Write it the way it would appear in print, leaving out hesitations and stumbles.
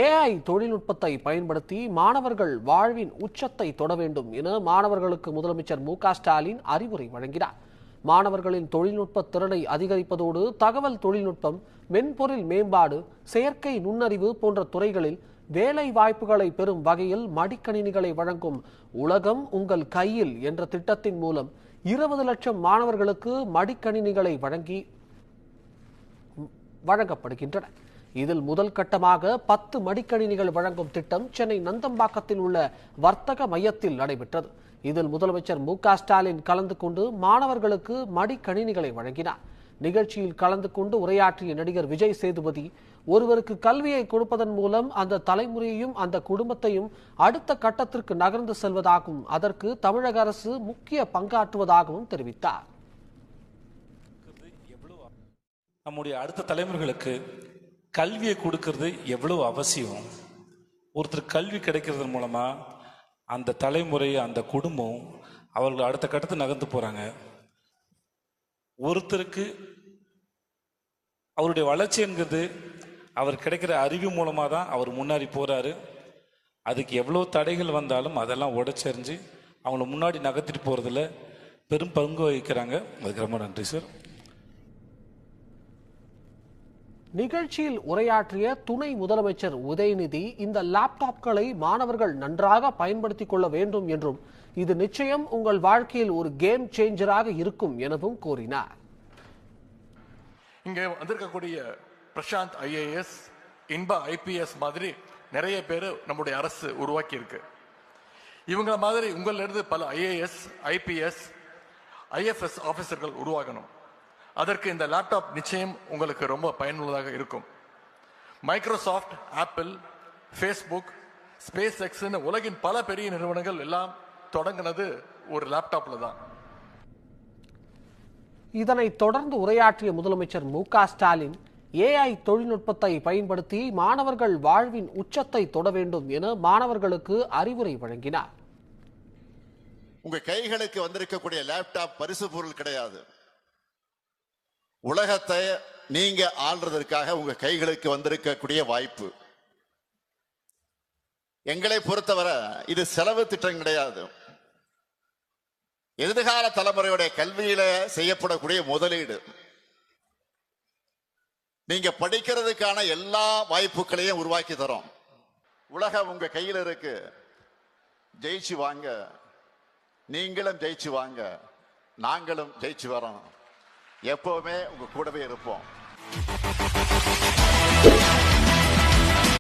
AI தொழில்நுட்பத்தை பயன்படுத்தி மாணவர்கள் வாழ்வின் உச்சத்தை தொட வேண்டும் என மாணவர்களுக்கு முதலமைச்சர் மு.க.ஸ்டாலின் அறிவுரை வழங்கினார். மாணவர்களின் தொழில்நுட்ப திறனை அதிகரிப்பதோடு தகவல் தொழில்நுட்பம், மென்பொருள் மேம்பாடு, செயற்கை நுண்ணறிவு போன்ற துறைகளில் வேலை வாய்ப்புகளை பெறும் வகையில் மடிக்கணினிகளை வழங்கும் உலகம் உங்கள் கையில் என்ற திட்டத்தின் மூலம் 20 லட்சம் மாணவர்களுக்கு மடிக்கணினிகளை வழங்கப்படுகின்றன. இதில் முதல் கட்டமாக 10 மடிக்கணினிகள் வழங்கும் திட்டம் சென்னை நந்தம்பாக்கத்தில் உள்ள வர்த்தக மையத்தில் நடைபெற்றது. இதில் முதலமைச்சர் மு.க.ஸ்டாலின் கலந்து கொண்டு மாணவர்களுக்கு மடிக்கணினிகளை வழங்கினார். நிகழ்ச்சியில் கலந்து கொண்டு உரையாற்றிய நடிகர் விஜய் சேதுபதி, ஒருவருக்கு கல்வியை கொடுப்பதன் மூலம் அந்த தலைமுறையையும் அந்த குடும்பத்தையும் அடுத்த கட்டத்திற்கு நகர்ந்து செல்வதாகவும் அதற்கு தமிழக அரசு முக்கிய பங்காற்றுவதாகவும் தெரிவித்தார். நம்முடைய அடுத்த தலைமுறைகளுக்கு கல்வியை கொடுக்கறது எவ்வளவு அவசியம். ஒருத்தர் கல்வி கிடைக்கிறது மூலமா அந்த தலைமுறை, அந்த குடும்பம் அவர்கள் அடுத்த கட்டத்தை நகர்ந்து போறாங்க. ஒருத்தருக்கு அவருடைய வளர்ச்சி என்கிறது அவர் கிடைக்கிற அறிவு மூலமா தான் அவர் முன்னாடி போறாரு. அதுக்கு எவ்வளோ தடைகள் வந்தாலும் அதெல்லாம் உடைச்செறிஞ்சு அவங்கள முன்னாடி நகர்த்திட்டு போறதுல பெரும் பங்கு வகிக்கிறாங்க. அதுக்கு ரொம்ப நன்றி சார். நிகழ்ச்சியில் உரையாற்றிய துணை முதலமைச்சர் உதயநிதி, இந்த லேப்டாப்களை மாணவர்கள் நன்றாக பயன்படுத்திக் கொள்ள வேண்டும் என்றும் இது நிச்சயம் உங்கள் வாழ்க்கையில் ஒரு கேம் சேஞ்சராக இருக்கும் எனவும் கூறினார். இங்கே வந்திருக்கக்கூடிய பிரசாந்த் ஐஏஎஸ், இன்பா ஐபிஎஸ் மாதிரி நிறைய பேர் நம்முடைய அரசு உருவாக்கி இருக்கு. இவங்கள மாதிரி உங்களிலிருந்து பல ஐஏஎஸ், ஐபிஎஸ், ஐஎஃப்எஸ் ஆபீசர்கள் உருவாகணும். அதற்கு இந்த லேப்டாப் நிச்சயம் உங்களுக்கு ரொம்ப பயனுள்ளதாக இருக்கும். மைக்ரோசாஃப்ட், ஆப்பிள், ஃபேஸ்புக், ஸ்பேஸ் எக்ஸ்னு உலகின் பல பெரிய நிறுவனங்கள் எல்லாம் தொடங்கினது ஒரு லேப்டாப்ல தான். இதனைத் தொடர்ந்து உரையாற்றிய முதலமைச்சர் மு.க.ஸ்டாலின், ஏஐ தொழில்நுட்பத்தை பயன்படுத்தி மாணவர்கள் வாழ்வின் உச்சத்தை தொட வேண்டும் என மாணவர்களுக்கு அறிவுரை வழங்கினார். உங்க கைகளுக்கு வந்திருக்கக்கூடிய லேப்டாப் பரிசு பொருள் கிடையாது. உலகத்தை நீங்க ஆள்றதற்காக உங்க கைகளுக்கு வந்திருக்கக்கூடிய வாய்ப்பு. எங்களை பொறுத்தவரை இது செலவு திட்டம் கிடையாது. எதிர்கால தலைமுறையுடைய கல்வியில செய்யப்படக்கூடிய முதலீடு. நீங்க படிக்கிறதுக்கான எல்லா வாய்ப்புகளையும் உருவாக்கி தரோம். உலகம் உங்க கையில் இருக்கு. ஜெயிச்சு வாங்க. நீங்களும் ஜெயிச்சு வாங்க. நாங்களும் ஜெயிச்சு வரோம். எப்பவுமே உங்க கூடவே இருப்போம்.